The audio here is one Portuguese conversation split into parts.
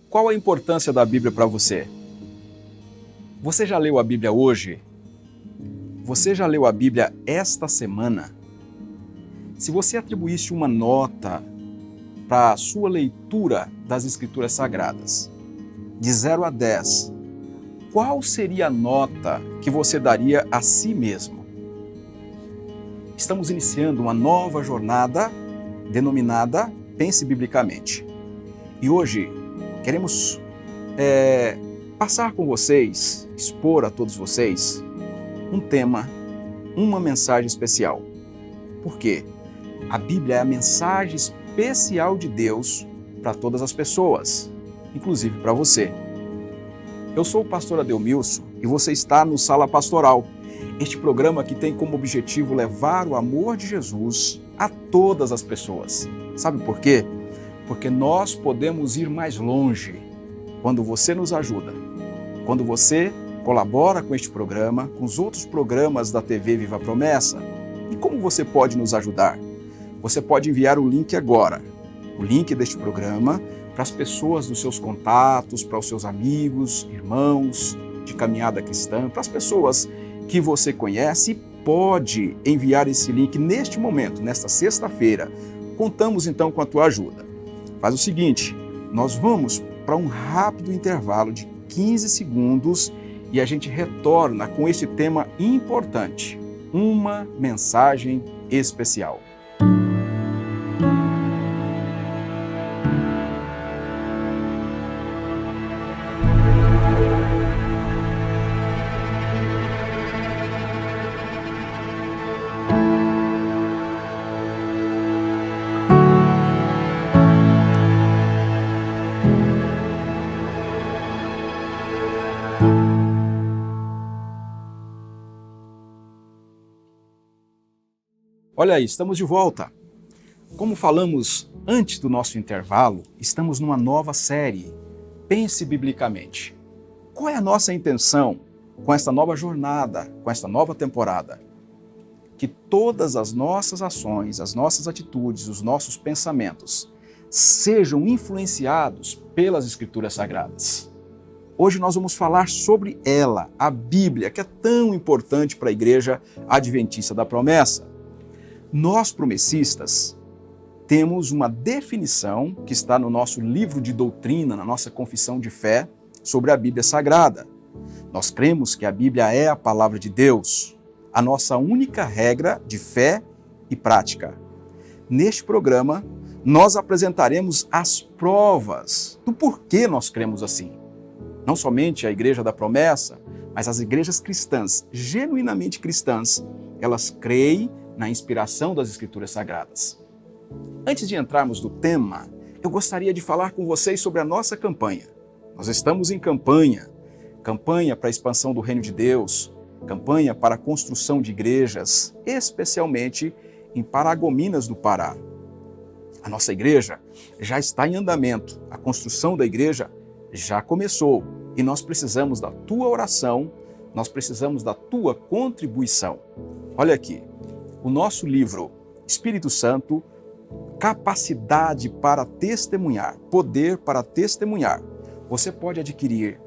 Qual a importância da Bíblia para você? Você já leu a Bíblia hoje? Você já leu a Bíblia esta semana? Se você atribuísse uma nota para a sua leitura das Escrituras Sagradas, de 0 a 10, qual seria a nota que você daria a si mesmo? Estamos iniciando uma nova jornada denominada Pense Biblicamente. E hoje queremos passar com vocês, expor a todos vocês, um tema, uma mensagem especial. Por quê? A Bíblia é a mensagem especial de Deus para todas as pessoas, inclusive para você. Eu sou o pastor Adelmilson e você está no Sala Pastoral, este programa que tem como objetivo levar o amor de Jesus a todas as pessoas. Sabe por quê? Porque nós podemos ir mais longe quando você nos ajuda, quando você colabora com este programa, com os outros programas da TV Viva a Promessa. E como você pode nos ajudar? Você pode enviar o link agora, o link deste programa, para as pessoas dos seus contatos, para os seus amigos, irmãos de caminhada cristã, para as pessoas que você conhece. Pode enviar esse link neste momento, nesta sexta-feira. Contamos então com a tua ajuda. Faz o seguinte, nós vamos para um rápido intervalo de 15 segundos e a gente retorna com esse tema importante, uma mensagem especial. Olha aí, estamos de volta. Como falamos antes do nosso intervalo, estamos numa nova série, Pense Biblicamente. Qual é a nossa intenção com esta nova jornada, com esta nova temporada? Que todas as nossas ações, as nossas atitudes, os nossos pensamentos sejam influenciados pelas Escrituras Sagradas. Hoje nós vamos falar sobre ela, a Bíblia, que é tão importante para a Igreja Adventista da Promessa. Nós, promessistas, temos uma definição que está no nosso livro de doutrina, na nossa confissão de fé, sobre a Bíblia Sagrada. Nós cremos que a Bíblia é a palavra de Deus, a nossa única regra de fé e prática. Neste programa, nós apresentaremos as provas do porquê nós cremos assim. Não somente a Igreja da Promessa, mas as igrejas cristãs, genuinamente cristãs, elas creem na inspiração das Escrituras Sagradas. Antes de entrarmos no tema, eu gostaria de falar com vocês sobre a nossa campanha. Nós estamos em campanha para a expansão do Reino de Deus, campanha para a construção de igrejas, especialmente em Paragominas do Pará. A nossa igreja já está em andamento, a construção da igreja já começou e nós precisamos da tua oração, nós precisamos da tua contribuição. Olha aqui. O nosso livro, Espírito Santo, Capacidade para Testemunhar, Poder para Testemunhar. Você pode adquirir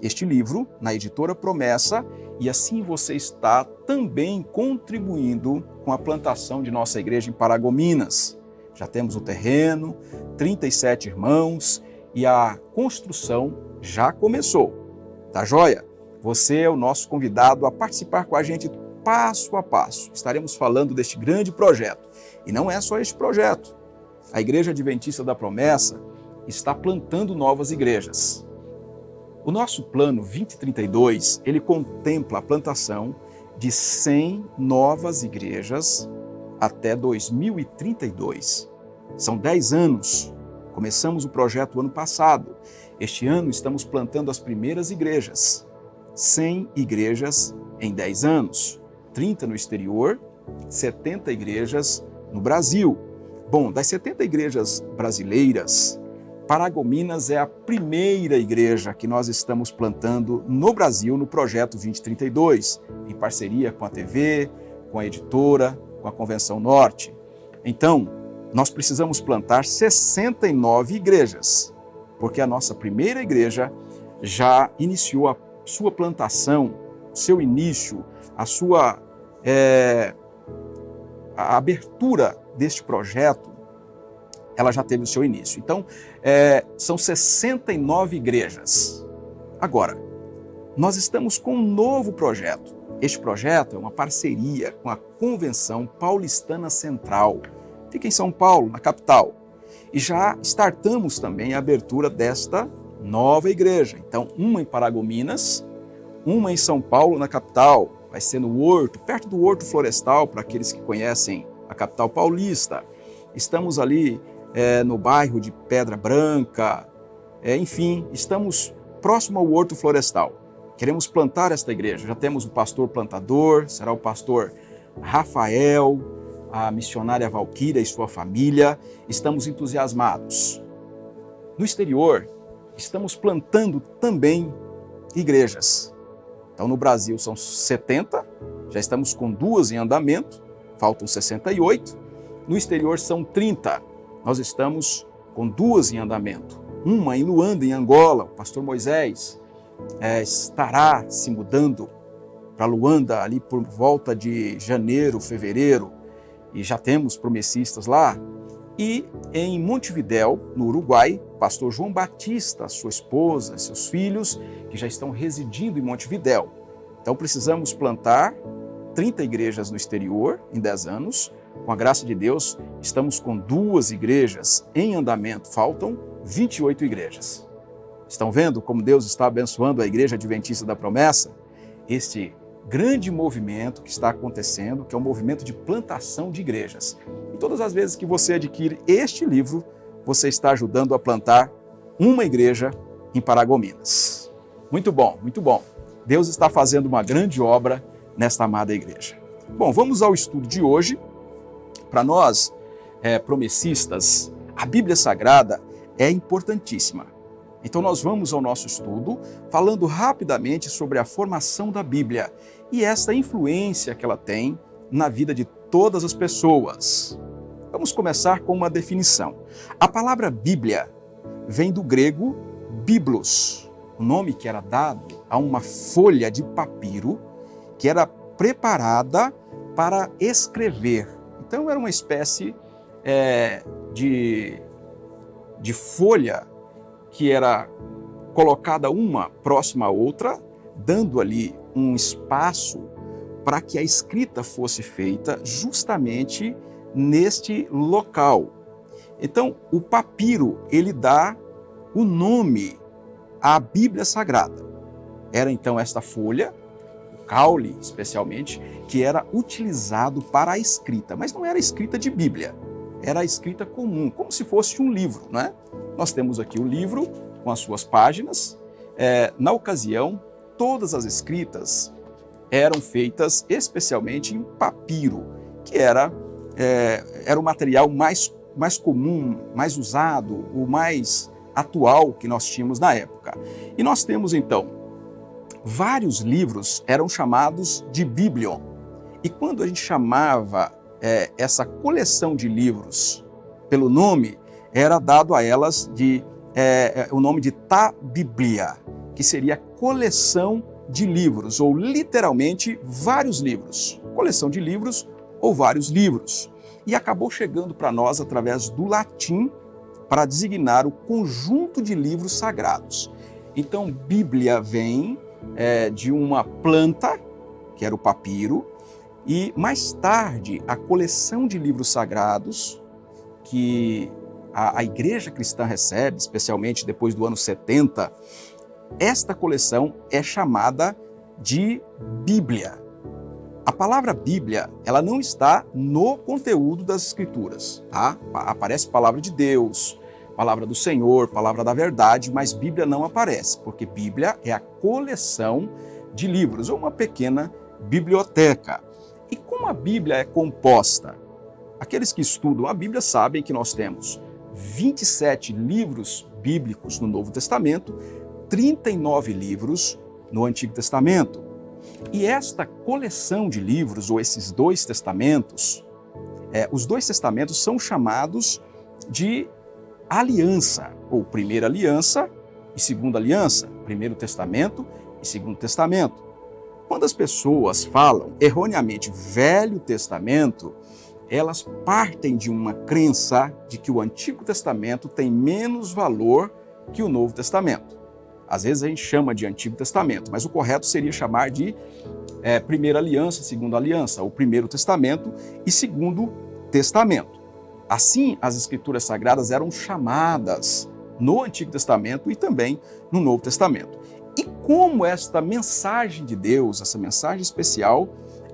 este livro na Editora Promessa e assim você está também contribuindo com a plantação de nossa igreja em Paragominas. Já temos o terreno, 37 irmãos e a construção já começou. Tá joia? Você é o nosso convidado a participar com a gente passo a passo. Estaremos falando deste grande projeto. E não é só este projeto. A Igreja Adventista da Promessa está plantando novas igrejas. O nosso plano 2032, ele contempla a plantação de 100 novas igrejas até 2032. São 10 anos. Começamos o projeto ano passado. Este ano estamos plantando as primeiras igrejas. 100 igrejas em 10 anos. 30 no exterior, 70 igrejas no Brasil. Bom, das 70 igrejas brasileiras, Paragominas é a primeira igreja que nós estamos plantando no Brasil no projeto 2032, em parceria com a TV, com a editora, com a Convenção Norte. Então, nós precisamos plantar 69 igrejas. porque a nossa primeira igreja já iniciou a sua plantação, seu início, a abertura deste projeto, ela já teve o seu início. Então, são 69 igrejas. Agora, nós estamos com um novo projeto. Este projeto é uma parceria com a Convenção Paulistana Central. Fica em São Paulo, na capital. E já startamos também a abertura desta nova igreja. Então, uma em Paragominas, uma em São Paulo, na capital. Vai ser no Horto, perto do Horto Florestal, para aqueles que conhecem a capital paulista. Estamos ali no bairro de Pedra Branca. Enfim, estamos próximo ao Horto Florestal. Queremos plantar esta igreja. Já temos o pastor plantador, será o pastor Rafael, a missionária Valquíria e sua família. Estamos entusiasmados. No exterior, estamos plantando também igrejas. Então, no Brasil são 70, já estamos com 2 em andamento, faltam 68. No exterior são 30, nós estamos com 2 em andamento. Uma em Luanda, em Angola, o pastor Moisés estará se mudando para Luanda ali por volta de janeiro, fevereiro, e já temos promessistas lá. E em Montevidéu, no Uruguai, o pastor João Batista, sua esposa, seus filhos, que já estão residindo em Montevidéu. Então precisamos plantar 30 igrejas no exterior em 10 anos. Com a graça de Deus, estamos com 2 igrejas em andamento, faltam 28 igrejas. Estão vendo como Deus está abençoando a Igreja Adventista da Promessa? Este grande movimento que está acontecendo, que é um movimento de plantação de igrejas. E todas as vezes que você adquire este livro, você está ajudando a plantar uma igreja em Paragominas. Muito bom, muito bom. Deus está fazendo uma grande obra nesta amada igreja. Bom, vamos ao estudo de hoje. Para nós, promessistas, a Bíblia Sagrada é importantíssima. Então nós vamos ao nosso estudo falando rapidamente sobre a formação da Bíblia e esta influência que ela tem na vida de todas as pessoas. Vamos começar com uma definição. A palavra Bíblia vem do grego biblos, o nome que era dado a uma folha de papiro que era preparada para escrever. Então era uma espécie de folha que era colocada uma próxima à outra, dando ali um espaço para que a escrita fosse feita justamente neste local. Então, o papiro, ele dá o nome à Bíblia Sagrada. Era então esta folha, o caule especialmente, que era utilizado para a escrita, mas não era escrita de Bíblia, era a escrita comum, como se fosse um livro, né? Nós temos aqui o livro com as suas páginas. Na ocasião, todas as escritas eram feitas especialmente em papiro, que era o material mais comum, mais usado, o mais atual que nós tínhamos na época. E nós temos então, vários livros eram chamados de Biblion. E quando a gente chamava essa coleção de livros pelo nome, era dado a elas o nome de Ta Biblia, que seria coleção de livros, ou literalmente vários livros. Coleção de livros ou vários livros. E acabou chegando para nós através do latim para designar o conjunto de livros sagrados. Então, Bíblia vem de uma planta, que era o papiro, e mais tarde a coleção de livros sagrados que a igreja cristã recebe, especialmente depois do ano 70, esta coleção é chamada de Bíblia. A palavra Bíblia, ela não está no conteúdo das Escrituras, tá? Aparece palavra de Deus, palavra do Senhor, palavra da verdade, mas Bíblia não aparece, porque Bíblia é a coleção de livros, ou uma pequena biblioteca. E como a Bíblia é composta? Aqueles que estudam a Bíblia sabem que nós temos 27 livros bíblicos no Novo Testamento, 39 livros no Antigo Testamento. E esta coleção de livros, ou esses 2 testamentos, os 2 testamentos são chamados de aliança, ou primeira aliança e segunda aliança, Primeiro Testamento e Segundo Testamento. Quando as pessoas falam erroneamente Velho Testamento, elas partem de uma crença de que o Antigo Testamento tem menos valor que o Novo Testamento. Às vezes a gente chama de Antigo Testamento, mas o correto seria chamar de Primeira Aliança, Segunda Aliança, ou Primeiro Testamento e Segundo Testamento. Assim, as Escrituras Sagradas eram chamadas no Antigo Testamento e também no Novo Testamento. E como esta mensagem de Deus, essa mensagem especial,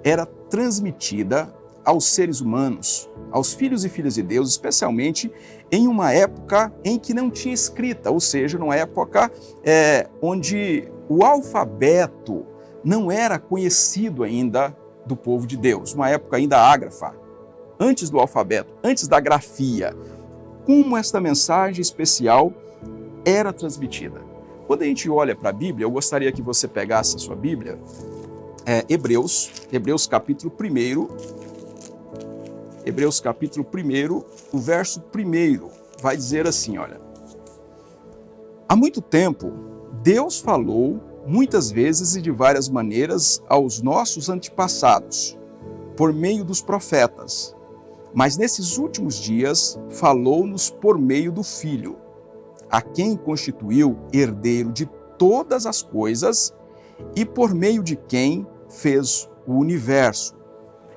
era transmitida aos seres humanos, aos filhos e filhas de Deus, especialmente em uma época em que não tinha escrita, ou seja, numa época onde o alfabeto não era conhecido ainda do povo de Deus, uma época ainda ágrafa, antes do alfabeto, antes da grafia. Como esta mensagem especial era transmitida? Quando a gente olha para a Bíblia, eu gostaria que você pegasse a sua Bíblia, Hebreus capítulo 1, Hebreus capítulo 1, o verso 1 vai dizer assim, olha: há muito tempo, Deus falou muitas vezes e de várias maneiras aos nossos antepassados, por meio dos profetas, mas nesses últimos dias falou-nos por meio do Filho, a quem constituiu herdeiro de todas as coisas e por meio de quem fez o universo.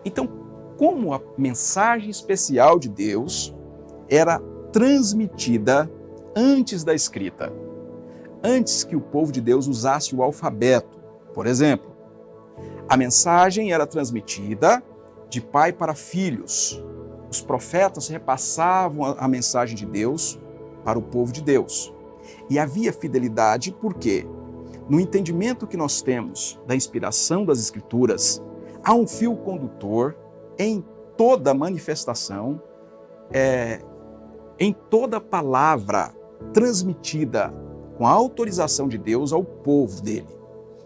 Então, como a mensagem especial de Deus era transmitida antes da escrita, antes que o povo de Deus usasse o alfabeto. Por exemplo, a mensagem era transmitida de pai para filhos. Os profetas repassavam a mensagem de Deus para o povo de Deus. E havia fidelidade porque, no entendimento que nós temos da inspiração das Escrituras, há um fio condutor em toda manifestação, em toda palavra transmitida com a autorização de Deus ao povo dele.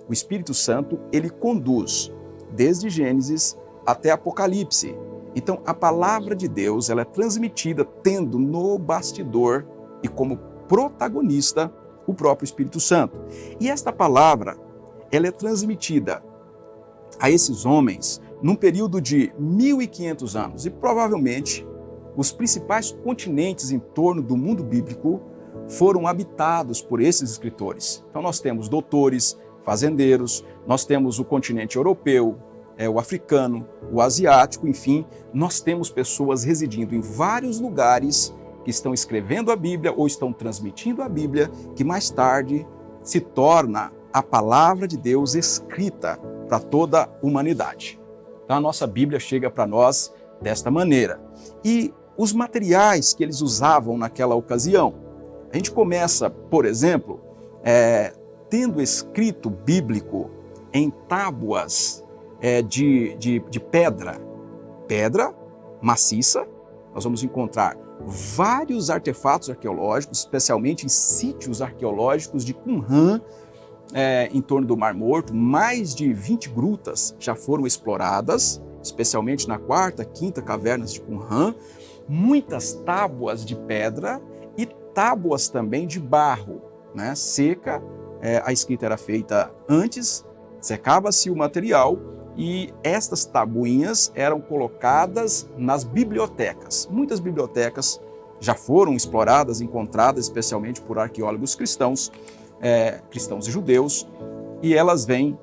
O Espírito Santo, ele conduz desde Gênesis até Apocalipse. Então, a palavra de Deus, ela é transmitida tendo no bastidor e como protagonista o próprio Espírito Santo. E esta palavra, ela é transmitida a esses homens num período de 1500 anos. E provavelmente os principais continentes em torno do mundo bíblico foram habitados por esses escritores. Então nós temos doutores, fazendeiros, nós temos o continente europeu, o africano, o asiático, enfim, nós temos pessoas residindo em vários lugares que estão escrevendo a Bíblia ou estão transmitindo a Bíblia, que mais tarde se torna a palavra de Deus escrita para toda a humanidade. Então a nossa Bíblia chega para nós desta maneira. E os materiais que eles usavam naquela ocasião, a gente começa, por exemplo, tendo escrito bíblico em tábuas de pedra maciça. Nós vamos encontrar vários artefatos arqueológicos, especialmente em sítios arqueológicos de Qumran, em torno do Mar Morto. Mais de 20 grutas já foram exploradas, especialmente na quarta, quinta cavernas de Qumran. Muitas tábuas de pedra e tábuas também de barro, né, seca. A escrita era feita antes, secava-se o material e estas tabuinhas eram colocadas nas bibliotecas. Muitas bibliotecas já foram exploradas, encontradas especialmente por arqueólogos cristãos e judeus, e elas vêm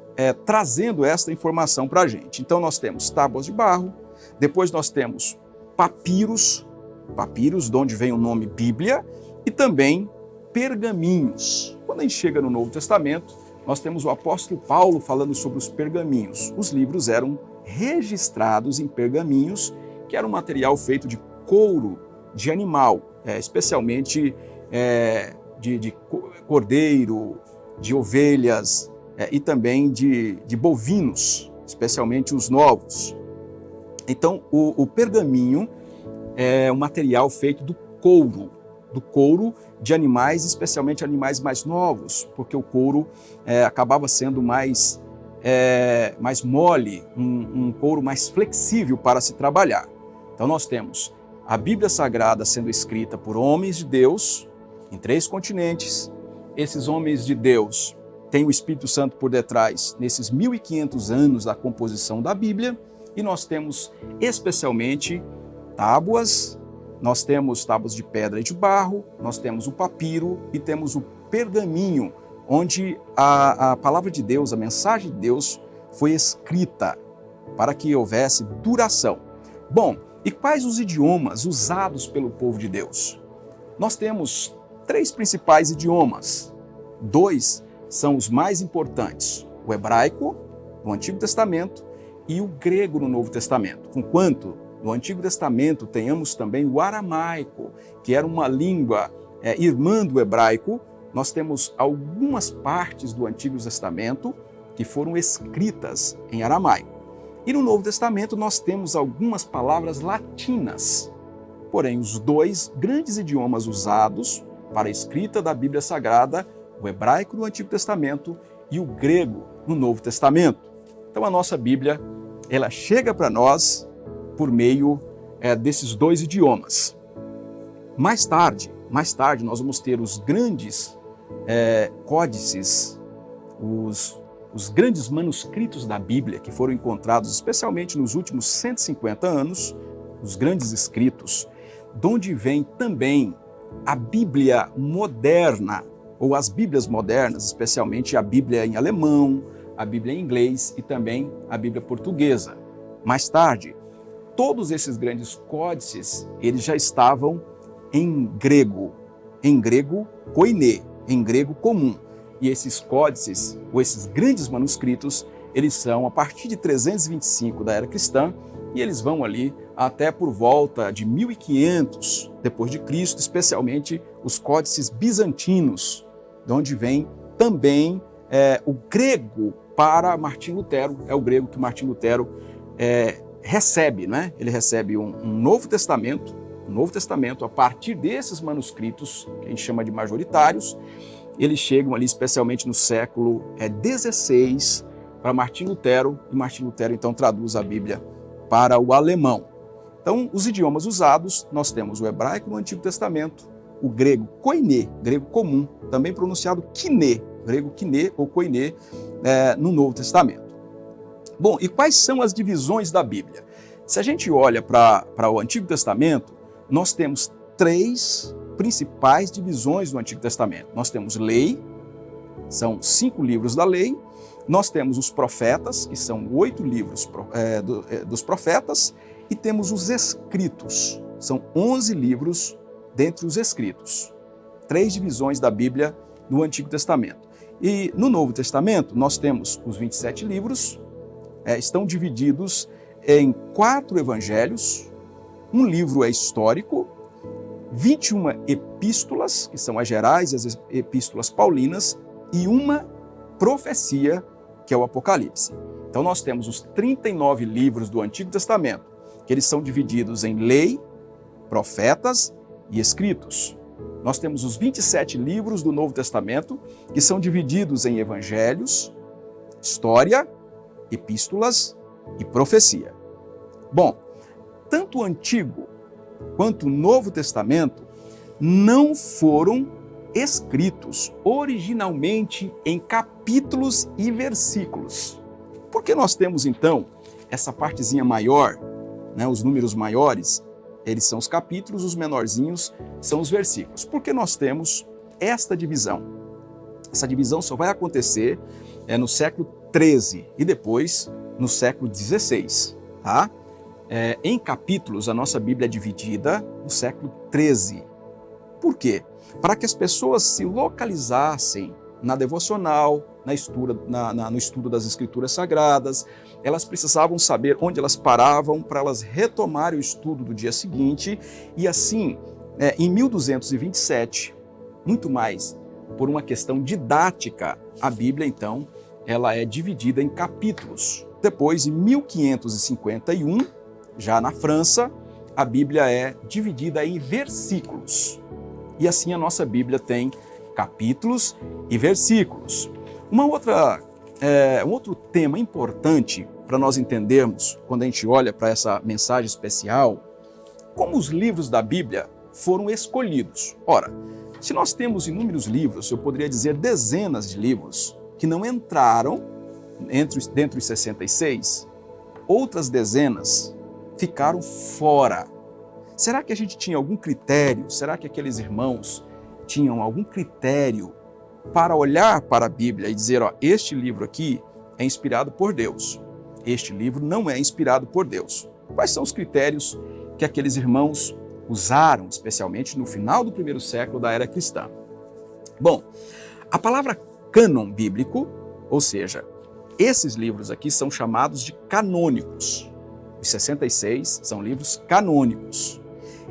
trazendo esta informação para a gente. Então nós temos tábuas de barro, depois nós temos papiros, de onde vem o nome Bíblia, e também pergaminhos. Quando a gente chega no Novo Testamento, nós temos o apóstolo Paulo falando sobre os pergaminhos. Os livros eram registrados em pergaminhos, que era um material feito de couro de animal, especialmente de cordeiro, de ovelhas e também de bovinos, especialmente os novos. Então, o pergaminho é um material feito do couro de animais, especialmente animais mais novos, porque o couro acabava sendo mais mole, um couro mais flexível para se trabalhar. Então nós temos a Bíblia Sagrada sendo escrita por homens de Deus em 3 continentes. Esses homens de Deus têm o Espírito Santo por detrás nesses 1.500 anos da composição da Bíblia, e nós temos especialmente tábuas, nós temos tábuas de pedra e de barro, nós temos o papiro e temos o pergaminho, onde a palavra de Deus, a mensagem de Deus foi escrita para que houvesse duração. Bom, e quais os idiomas usados pelo povo de Deus? Nós temos 3 principais idiomas. 2 são os mais importantes: o hebraico, no Antigo Testamento, e o grego no Novo Testamento. Conquanto no Antigo Testamento tenhamos também o aramaico, que era uma língua irmã do hebraico, nós temos algumas partes do Antigo Testamento que foram escritas em aramaico. E no Novo Testamento nós temos algumas palavras latinas. Porém, os 2 grandes idiomas usados para a escrita da Bíblia Sagrada, o hebraico no Antigo Testamento e o grego no Novo Testamento. Então a nossa Bíblia, ela chega para nós por meio desses 2 idiomas. Mais tarde nós vamos ter os grandes códices, os grandes manuscritos da Bíblia que foram encontrados especialmente nos últimos 150 anos, os grandes escritos, de onde vem também a Bíblia moderna, ou as Bíblias modernas, especialmente a Bíblia em alemão, a Bíblia em inglês e também a Bíblia portuguesa. Mais tarde, todos esses grandes códices, eles já estavam em grego koiné, em grego comum. E esses códices, ou esses grandes manuscritos, eles são a partir de 325 da era cristã, e eles vão ali até por volta de 1500 depois de Cristo, especialmente os códices bizantinos, de onde vem também o grego para Martim Lutero. É o grego que Martim Lutero recebe, né? Ele recebe um Novo Testamento a partir desses manuscritos, que a gente chama de majoritários. Eles chegam ali especialmente no século XVI para Martim Lutero, e Martim Lutero então traduz a Bíblia para o alemão. Então, os idiomas usados, nós temos o hebraico no Antigo Testamento, o grego koiné, grego comum, também pronunciado kiné, grego kiné ou koiné, no Novo Testamento. Bom, e quais são as divisões da Bíblia? Se a gente olha para o Antigo Testamento, nós temos 3 principais divisões do Antigo Testamento. Nós temos lei, são 5 livros da lei, nós temos os profetas, que são 8 livros dos profetas, e temos os escritos, são 11 livros dentre os escritos. 3 divisões da Bíblia no Antigo Testamento. E no Novo Testamento nós temos os 27 livros, estão divididos em 4 evangelhos, um livro histórico, 21 epístolas, que são as gerais e as epístolas paulinas, e uma profecia, que é o Apocalipse. Então nós temos os 39 livros do Antigo Testamento, que eles são divididos em lei, profetas e escritos. Nós temos os 27 livros do Novo Testamento, que são divididos em evangelhos, história, epístolas e profecia. Bom, tanto o Antigo quanto o Novo Testamento não foram escritos originalmente em capítulos e versículos. Por que nós temos então essa partezinha maior, né, os números maiores, eles são os capítulos, os menorzinhos são os versículos? Porque nós temos esta divisão. Essa divisão só vai acontecer no século XIII e depois no século XVI, tá? Em capítulos, a nossa Bíblia é dividida no século XIII. Por quê? Para que as pessoas se localizassem na devocional, no estudo das Escrituras Sagradas, elas precisavam saber onde elas paravam para elas retomarem o estudo do dia seguinte. E assim, em 1227, muito mais por uma questão didática, a Bíblia, então, ela é dividida em capítulos. Depois, em 1551, já na França, a Bíblia é dividida em versículos. E assim a nossa Bíblia tem capítulos e versículos. Um outro tema importante para nós entendermos, quando a gente olha para essa mensagem especial, como os livros da Bíblia foram escolhidos? Ora, se nós temos inúmeros livros, eu poderia dizer dezenas de livros, que não entraram dentre os 66, outras dezenas ficaram fora. Será que a gente tinha algum critério? Será que aqueles irmãos tinham algum critério para olhar para a Bíblia e dizer, este livro aqui é inspirado por Deus, este livro não é inspirado por Deus? Quais são os critérios que aqueles irmãos usaram, especialmente no final do primeiro século da era cristã? Bom, a palavra cânon bíblico, ou seja, esses livros aqui são chamados de canônicos. Os 66 são livros canônicos.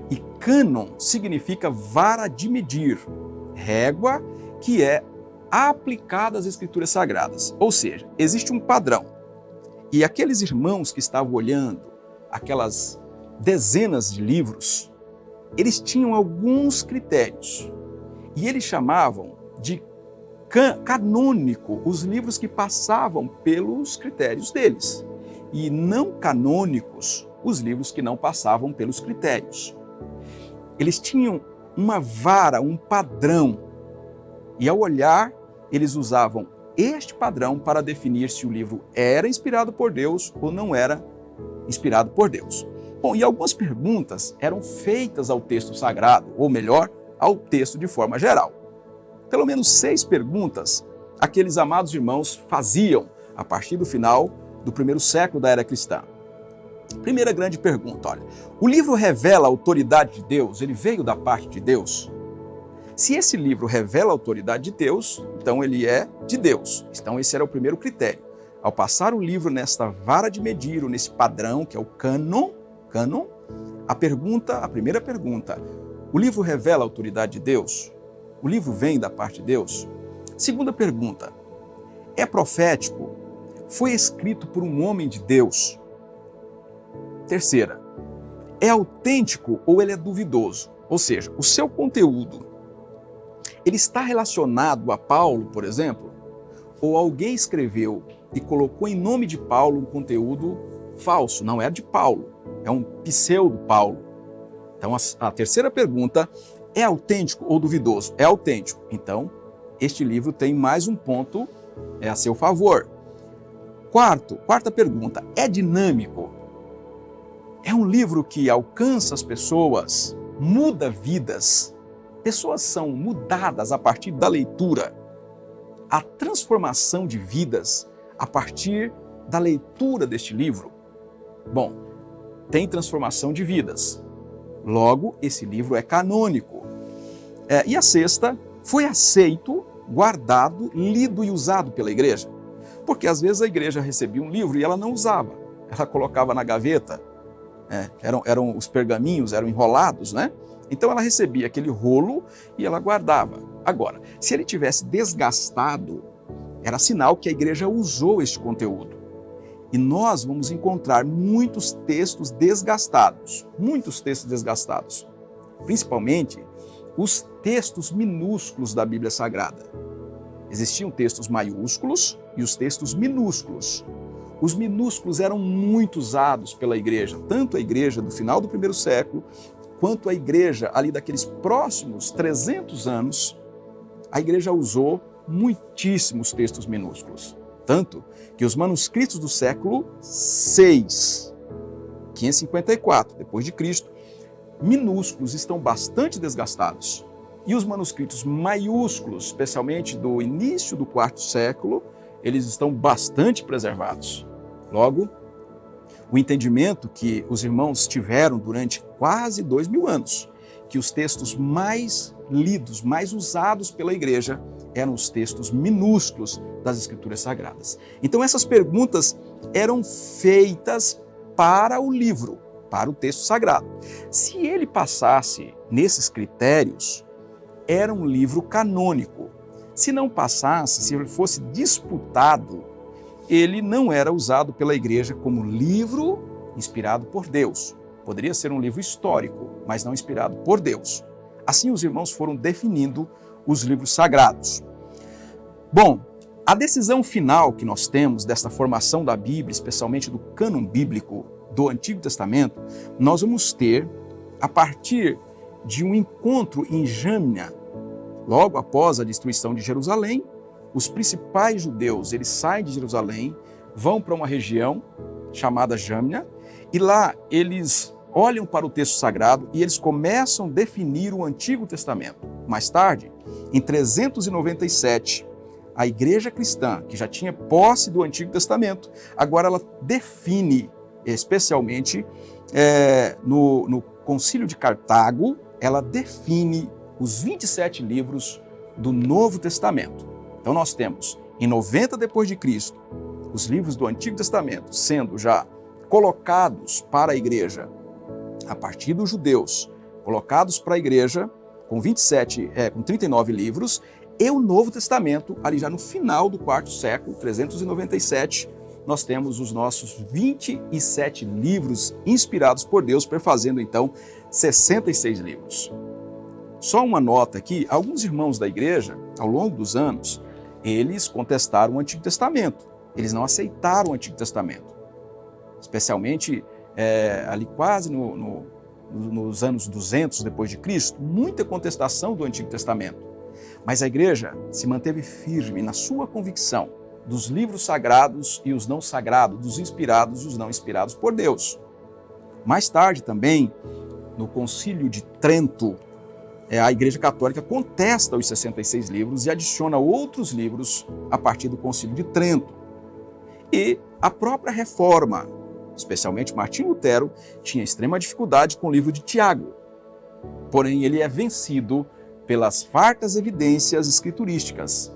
E cânon significa vara de medir, régua que é aplicada às Escrituras Sagradas. Ou seja, existe um padrão. E aqueles irmãos que estavam olhando aquelas dezenas de livros, eles tinham alguns critérios. E eles chamavam de canônico os livros que passavam pelos critérios deles. E não canônicos os livros que não passavam pelos critérios. Eles tinham uma vara, um padrão. E ao olhar, eles usavam este padrão para definir se o livro era inspirado por Deus ou não era inspirado por Deus. Bom, e algumas perguntas eram feitas ao texto sagrado, ou melhor, ao texto de forma geral. Pelo menos 6 perguntas aqueles amados irmãos faziam a partir do final do primeiro século da era cristã. Primeira grande pergunta, olha, o livro revela a autoridade de Deus? Ele veio da parte de Deus? Se esse livro revela a autoridade de Deus, então ele é de Deus. Então esse era o primeiro critério. Ao passar o livro nesta vara de medir, ou nesse padrão, que é o cânon, a primeira pergunta, o livro revela a autoridade de Deus? O livro vem da parte de Deus? Segunda pergunta, é profético? Foi escrito por um homem de Deus? Terceira, é autêntico ou ele é duvidoso? Ou seja, o seu conteúdo, ele está relacionado a Paulo, por exemplo? Ou alguém escreveu e colocou em nome de Paulo um conteúdo falso, não é de Paulo, é um pseudo Paulo. Então a terceira pergunta, é autêntico ou duvidoso? É autêntico. Então, este livro tem mais um ponto a seu favor. Quarta pergunta, é dinâmico? É um livro que alcança as pessoas, muda vidas. Pessoas são mudadas a partir da leitura. A transformação de vidas a partir da leitura deste livro. Bom, tem transformação de vidas. Logo, esse livro é canônico. E a sexta, foi aceito, guardado, lido e usado pela igreja. Porque às vezes a igreja recebia um livro e ela não usava. Ela colocava na gaveta. Eram os pergaminhos, eram enrolados, né? Então ela recebia aquele rolo e ela guardava. Agora, se ele tivesse desgastado, era sinal que a igreja usou este conteúdo. E nós vamos encontrar muitos textos desgastados, principalmente os textos minúsculos da Bíblia Sagrada. Existiam textos maiúsculos e os textos minúsculos. Os minúsculos eram muito usados pela igreja, tanto a igreja do final do primeiro século, quanto a igreja ali daqueles próximos 300 anos, a igreja usou muitíssimos textos minúsculos. Tanto que os manuscritos do século VI, 554 depois de Cristo, minúsculos estão bastante desgastados. E os manuscritos maiúsculos, especialmente do início do quarto século, eles estão bastante preservados. Logo, o entendimento que os irmãos tiveram durante quase 2000 anos, que os textos mais lidos, mais usados pela igreja, eram os textos minúsculos das Escrituras Sagradas. Então essas perguntas eram feitas para o livro, para o texto sagrado. Se ele passasse nesses critérios, era um livro canônico. Se não passasse, se ele fosse disputado, ele não era usado pela igreja como livro inspirado por Deus. Poderia ser um livro histórico, mas não inspirado por Deus. Assim os irmãos foram definindo os livros sagrados. Bom, a decisão final que nós temos desta formação da Bíblia, especialmente do cânon bíblico do Antigo Testamento, nós vamos ter a partir de um encontro em Jâmnia, logo após a destruição de Jerusalém, os principais judeus, eles saem de Jerusalém, vão para uma região chamada Jâmnia, e lá eles olham para o texto sagrado e eles começam a definir o Antigo Testamento. Mais tarde, em 397, a igreja cristã, que já tinha posse do Antigo Testamento, agora ela define, especialmente no Concílio de Cartago, ela define os 27 livros do Novo Testamento. Então nós temos, em 90 depois de Cristo, os livros do Antigo Testamento sendo já colocados para a igreja, a partir dos judeus, colocados para a igreja, com 39 livros, e o Novo Testamento, ali já no final do quarto século, 397, nós temos os nossos 27 livros inspirados por Deus, perfazendo então 66 livros. Só uma nota aqui, alguns irmãos da igreja, ao longo dos anos, eles contestaram o Antigo Testamento, eles não aceitaram o Antigo Testamento, especialmente ali quase nos anos 200 depois de Cristo, muita contestação do Antigo Testamento. Mas a igreja se manteve firme na sua convicção dos livros sagrados e os não sagrados, dos inspirados e os não inspirados por Deus. Mais tarde também, no Concílio de Trento, a Igreja Católica contesta os 66 livros e adiciona outros livros a partir do Concílio de Trento. E a própria Reforma, especialmente Martinho Lutero, tinha extrema dificuldade com o livro de Tiago. Porém, ele é vencido pelas fartas evidências escriturísticas,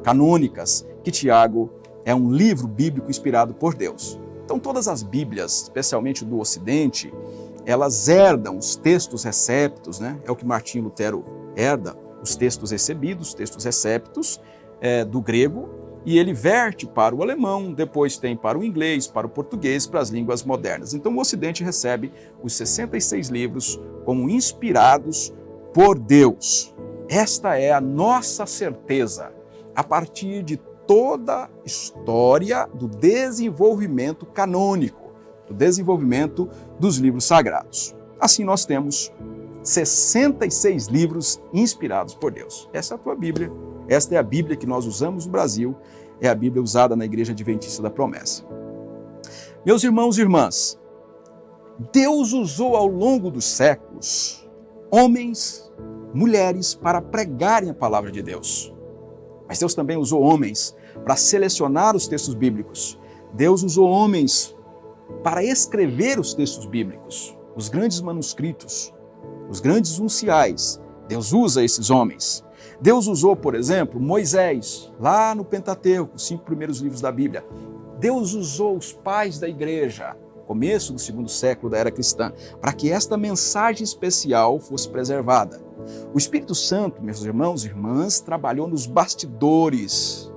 canônicas, que Tiago é um livro bíblico inspirado por Deus. Então, todas as Bíblias, especialmente do Ocidente, elas herdam os textos receptos, né? É o que Martinho Lutero herda, os textos recebidos, os textos receptos do grego, e ele verte para o alemão, depois tem para o inglês, para o português, para as línguas modernas. Então o Ocidente recebe os 66 livros como inspirados por Deus. Esta é a nossa certeza, a partir de toda a história do desenvolvimento canônico, do desenvolvimento dos livros sagrados. Assim nós temos 66 livros inspirados por Deus. Essa é a tua Bíblia. Esta é a Bíblia que nós usamos no Brasil, é a Bíblia usada na Igreja Adventista da Promessa. Meus irmãos e irmãs, Deus usou ao longo dos séculos homens, mulheres para pregarem a palavra de Deus. Mas Deus também usou homens para selecionar os textos bíblicos. Deus usou homens para escrever os textos bíblicos, os grandes manuscritos, os grandes unciais. Deus usa esses homens. Deus usou, por exemplo, Moisés, lá no Pentateuco, os 5 primeiros livros da Bíblia. Deus usou os pais da igreja, começo do 2º século da era cristã, para que esta mensagem especial fosse preservada. O Espírito Santo, meus irmãos e irmãs, trabalhou nos bastidores,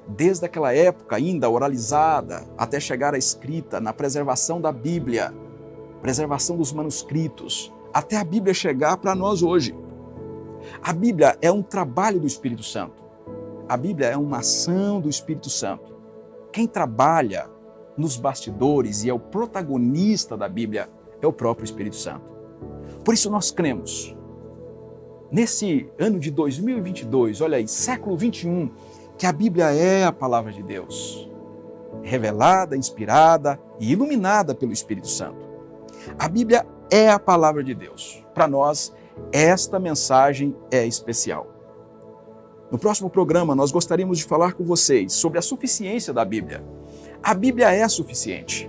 desde aquela época ainda oralizada, até chegar à escrita, na preservação da Bíblia, preservação dos manuscritos, até a Bíblia chegar para nós hoje. A Bíblia é um trabalho do Espírito Santo. A Bíblia é uma ação do Espírito Santo. Quem trabalha nos bastidores e é o protagonista da Bíblia é o próprio Espírito Santo. Por isso nós cremos, nesse ano de 2022, olha aí, século 21, que a Bíblia é a palavra de Deus, revelada, inspirada e iluminada pelo Espírito Santo. A Bíblia é a palavra de Deus. Para nós, esta mensagem é especial. No próximo programa, nós gostaríamos de falar com vocês sobre a suficiência da Bíblia. A Bíblia é suficiente.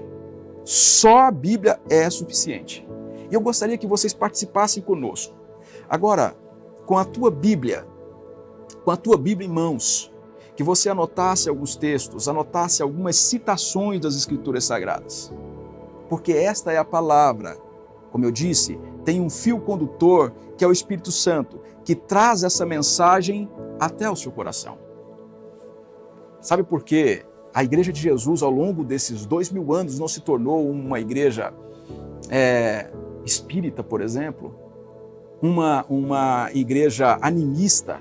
Só a Bíblia é suficiente. E eu gostaria que vocês participassem conosco. Agora, com a tua Bíblia em mãos, que você anotasse alguns textos, anotasse algumas citações das Escrituras Sagradas. Porque esta é a palavra. Como eu disse, tem um fio condutor que é o Espírito Santo, que traz essa mensagem até o seu coração. Sabe por quê? A Igreja de Jesus, ao longo desses 2000 anos, não se tornou uma igreja espírita, por exemplo, uma igreja animista,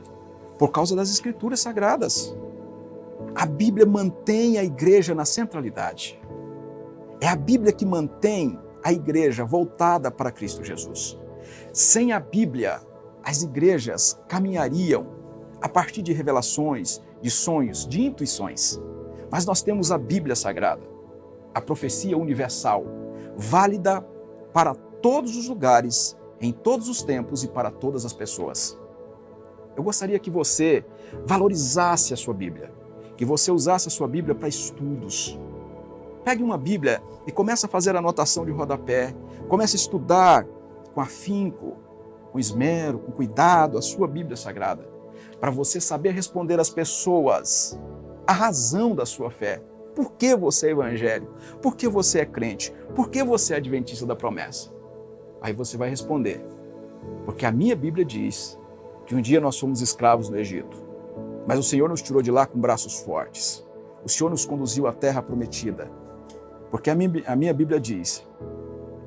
por causa das Escrituras Sagradas. A Bíblia mantém a igreja na centralidade. É a Bíblia que mantém a igreja voltada para Cristo Jesus. Sem a Bíblia, as igrejas caminhariam a partir de revelações, de sonhos, de intuições. Mas nós temos a Bíblia Sagrada, a profecia universal, válida para todos os lugares, em todos os tempos e para todas as pessoas. Eu gostaria que você valorizasse a sua Bíblia, que você usasse a sua Bíblia para estudos. Pegue uma Bíblia e comece a fazer anotação de rodapé, comece a estudar com afinco, com esmero, com cuidado a sua Bíblia Sagrada, para você saber responder às pessoas a razão da sua fé. Por que você é evangélico? Por que você é crente? Por que você é adventista da promessa? Aí você vai responder, porque a minha Bíblia diz que um dia nós fomos escravos no Egito, mas o Senhor nos tirou de lá com braços fortes. O Senhor nos conduziu à terra prometida, porque a minha Bíblia diz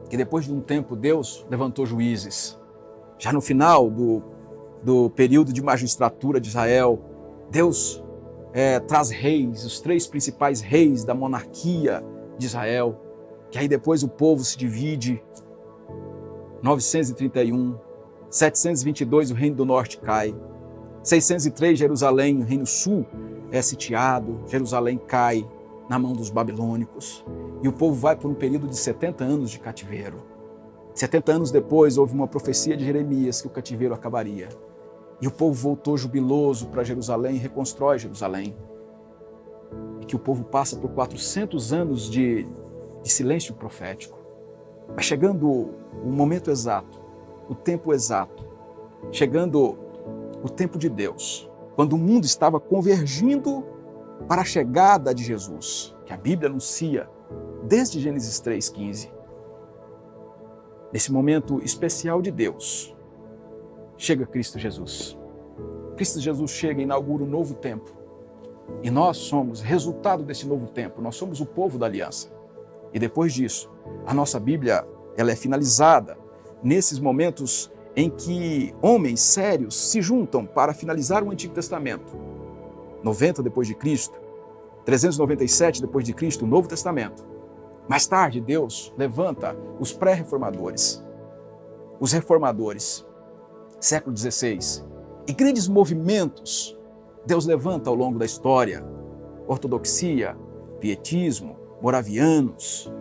que depois de um tempo Deus levantou juízes. Já no final do período de magistratura de Israel, Deus traz reis, os 3 principais reis da monarquia de Israel, que aí depois o povo se divide. 931, 722 o reino do norte cai, 603 Jerusalém, o reino sul é sitiado, Jerusalém cai na mão dos babilônicos e o povo vai por um período de 70 anos de cativeiro. 70 anos depois houve uma profecia de Jeremias que o cativeiro acabaria e o povo voltou jubiloso para Jerusalém e reconstrói Jerusalém, e que o povo passa por 400 anos de silêncio profético. Vai chegando o momento exato, o tempo exato, chegando o tempo de Deus, quando o mundo estava convergindo para a chegada de Jesus, que a Bíblia anuncia desde Gênesis 3,15. Nesse momento especial de Deus, chega Cristo Jesus. Cristo Jesus chega e inaugura um novo tempo. E nós somos resultado desse novo tempo, nós somos o povo da aliança. E depois disso, a nossa Bíblia ela é finalizada nesses momentos em que homens sérios se juntam para finalizar o Antigo Testamento. 90 depois de Cristo, 397 depois de Cristo, o Novo Testamento. Mais tarde, Deus levanta os pré-reformadores, os reformadores, século XVI, e grandes movimentos Deus levanta ao longo da história, ortodoxia, pietismo, moravianos,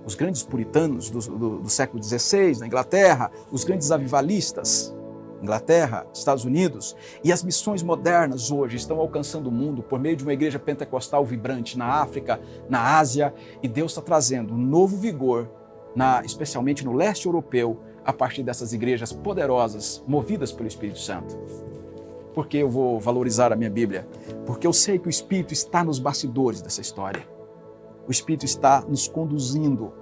os grandes puritanos do século XVI na Inglaterra, os grandes avivalistas, Inglaterra, Estados Unidos, e as missões modernas hoje estão alcançando o mundo por meio de uma igreja pentecostal vibrante na África, na Ásia, e Deus está trazendo um novo vigor, especialmente no leste europeu, a partir dessas igrejas poderosas, movidas pelo Espírito Santo. Por que eu vou valorizar a minha Bíblia? Porque eu sei que o Espírito está nos bastidores dessa história. O Espírito está nos conduzindo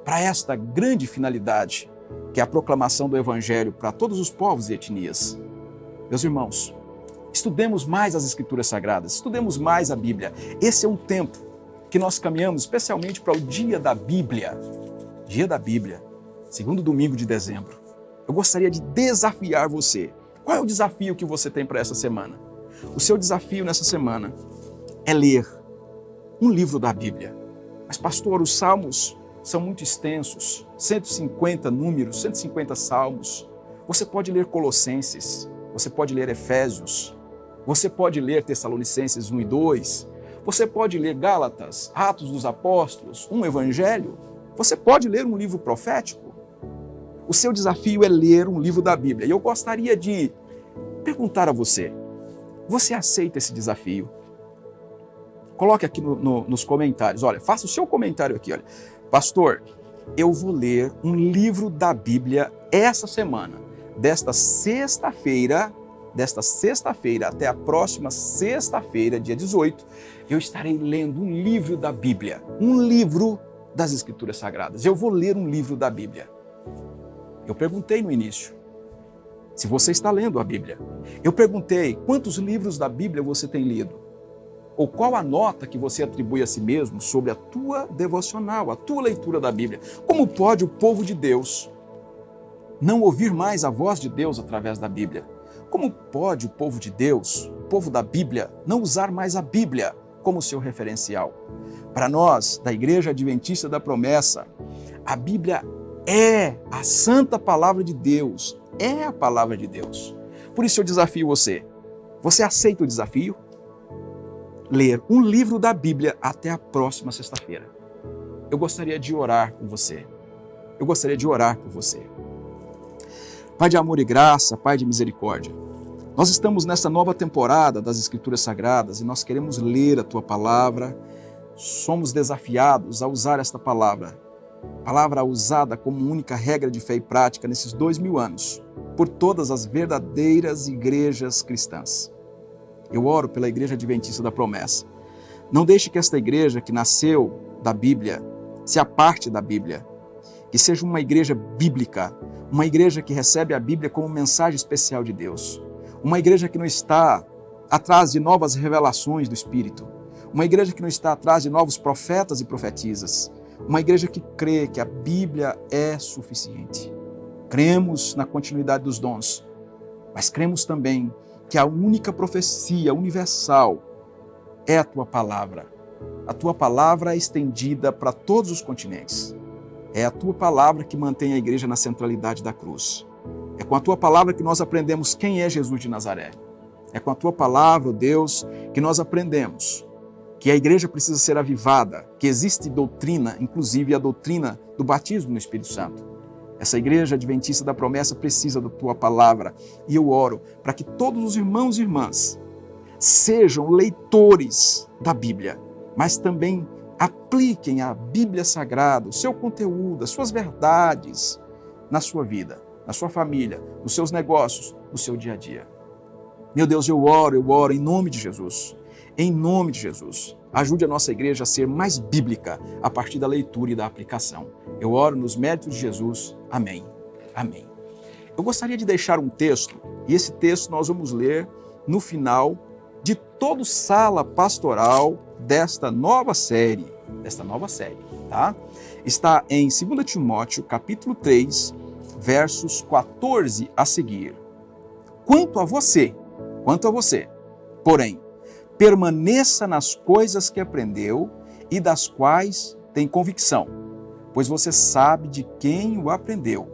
para esta grande finalidade, que é a proclamação do Evangelho para todos os povos e etnias. Meus irmãos, estudemos mais as Escrituras Sagradas, estudemos mais a Bíblia. Esse é um tempo que nós caminhamos especialmente para o Dia da Bíblia. Dia da Bíblia, segundo domingo de dezembro. Eu gostaria de desafiar você. Qual é o desafio que você tem para essa semana? O seu desafio nessa semana é ler um livro da Bíblia. Mas, pastor, os salmos são muito extensos, 150 números, 150 salmos. Você pode ler Colossenses, você pode ler Efésios, você pode ler Tessalonicenses 1 e 2, você pode ler Gálatas, Atos dos Apóstolos, um Evangelho, você pode ler um livro profético. O seu desafio é ler um livro da Bíblia. E eu gostaria de perguntar a você, você aceita esse desafio? Coloque aqui nos comentários, olha, faça o seu comentário aqui, olha. Pastor, eu vou ler um livro da Bíblia essa semana, desta sexta-feira até a próxima sexta-feira, dia 18, eu estarei lendo um livro da Bíblia, um livro das Escrituras Sagradas. Eu vou ler um livro da Bíblia. Eu perguntei no início se você está lendo a Bíblia. Eu perguntei quantos livros da Bíblia você tem lido. Ou qual a nota que você atribui a si mesmo sobre a tua devocional, a tua leitura da Bíblia. Como pode o povo de Deus não ouvir mais a voz de Deus através da Bíblia? Como pode o povo de Deus, o povo da Bíblia, não usar mais a Bíblia como seu referencial? Para nós, da Igreja Adventista da Promessa, a Bíblia é a santa palavra de Deus, é a palavra de Deus. Por isso eu desafio você. Você aceita o desafio? Ler um livro da Bíblia até a próxima sexta-feira. Eu gostaria de orar com você. Eu gostaria de orar por você. Pai de amor e graça, Pai de misericórdia, nós estamos nessa nova temporada das Escrituras Sagradas e nós queremos ler a Tua palavra. Somos desafiados a usar esta palavra usada como única regra de fé e prática nesses 2000 anos, por todas as verdadeiras igrejas cristãs. Eu oro pela Igreja Adventista da Promessa. Não deixe que esta igreja que nasceu da Bíblia se aparte da Bíblia, que seja uma igreja bíblica, uma igreja que recebe a Bíblia como mensagem especial de Deus, uma igreja que não está atrás de novas revelações do Espírito, uma igreja que não está atrás de novos profetas e profetisas, uma igreja que crê que a Bíblia é suficiente. Cremos na continuidade dos dons, mas cremos também que a única profecia universal é a Tua palavra. A Tua palavra é estendida para todos os continentes. É a Tua palavra que mantém a igreja na centralidade da cruz. É com a Tua palavra que nós aprendemos quem é Jesus de Nazaré. É com a Tua palavra, ó Deus, que nós aprendemos que a igreja precisa ser avivada, que existe doutrina, inclusive a doutrina do batismo no Espírito Santo. Essa igreja adventista da promessa precisa da Tua palavra. E eu oro para que todos os irmãos e irmãs sejam leitores da Bíblia, mas também apliquem a Bíblia Sagrada, o seu conteúdo, as suas verdades na sua vida, na sua família, nos seus negócios, no seu dia a dia. Meu Deus, eu oro em nome de Jesus. Em nome de Jesus, ajude a nossa igreja a ser mais bíblica a partir da leitura e da aplicação. Eu oro nos méritos de Jesus. Amém. Amém. Eu gostaria de deixar um texto, e esse texto nós vamos ler no final de todo Sala Pastoral desta nova série, tá? Está em 2 Timóteo, capítulo 3, versos 14 a seguir. Quanto a você, porém, permaneça nas coisas que aprendeu e das quais tem convicção, pois você sabe de quem o aprendeu,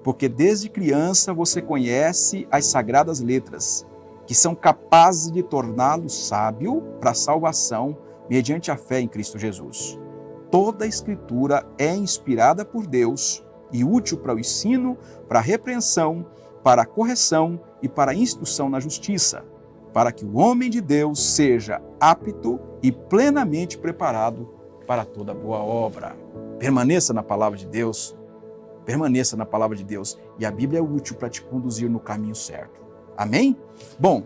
porque desde criança você conhece as sagradas letras, que são capazes de torná-lo sábio para a salvação mediante a fé em Cristo Jesus. Toda a Escritura é inspirada por Deus e útil para o ensino, para a repreensão, para a correção e para a instrução na justiça, para que o homem de Deus seja apto e plenamente preparado para toda boa obra. Permaneça na palavra de Deus, e a Bíblia é útil para te conduzir no caminho certo. Amém? Bom,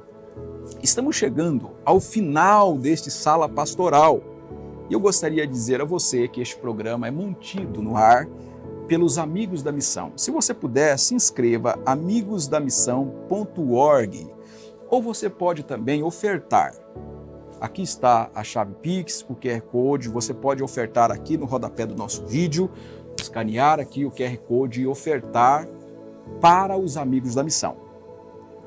estamos chegando ao final deste Sala Pastoral e eu gostaria de dizer a você que este programa é mantido no ar pelos Amigos da Missão. Se você puder, se inscreva amigosdamissão.org. Ou você pode também ofertar. Aqui está a chave Pix, o QR Code, você pode ofertar aqui no rodapé do nosso vídeo, escanear aqui o QR Code e ofertar para os Amigos da Missão.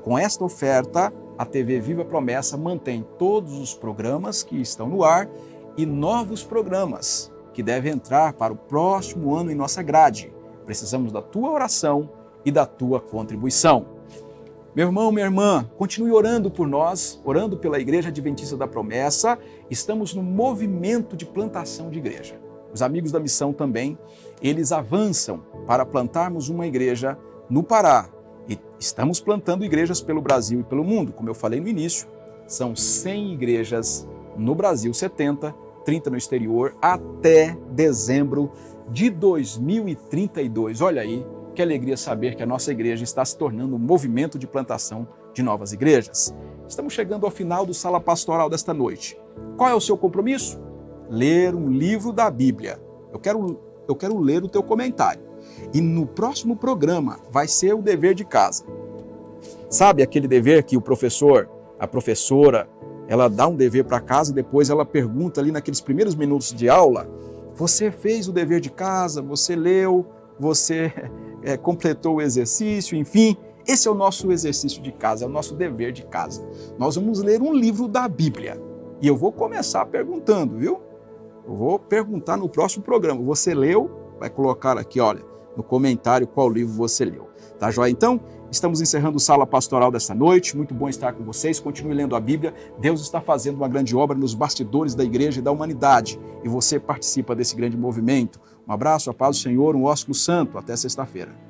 Com esta oferta, a TV Viva Promessa mantém todos os programas que estão no ar e novos programas que devem entrar para o próximo ano em nossa grade. Precisamos da tua oração e da tua contribuição. Meu irmão, minha irmã, continue orando por nós, orando pela Igreja Adventista da Promessa. Estamos no movimento de plantação de igreja. Os Amigos da Missão também, eles avançam para plantarmos uma igreja no Pará. E estamos plantando igrejas pelo Brasil e pelo mundo. Como eu falei no início, são 100 igrejas no Brasil, 70, 30 no exterior, até dezembro de 2032. Olha aí, que alegria saber que a nossa igreja está se tornando um movimento de plantação de novas igrejas. Estamos chegando ao final do Sala Pastoral desta noite. Qual é o seu compromisso? Ler um livro da Bíblia. Eu quero ler o teu comentário. E no próximo programa vai ser o dever de casa. Sabe aquele dever que o professor, a professora, ela dá um dever para casa e depois ela pergunta ali naqueles primeiros minutos de aula, você fez o dever de casa, você leu, você completou o exercício, enfim, esse é o nosso exercício de casa, é o nosso dever de casa. Nós vamos ler um livro da Bíblia e eu vou começar perguntando, viu? Eu vou perguntar no próximo programa, você leu? Vai colocar aqui, olha, no comentário qual livro você leu. Tá joia? Então, estamos encerrando o Sala Pastoral desta noite. Muito bom estar com vocês. Continue lendo a Bíblia. Deus está fazendo uma grande obra nos bastidores da igreja e da humanidade. E você participa desse grande movimento. Um abraço, a paz do Senhor, um ósculo santo. Até sexta-feira.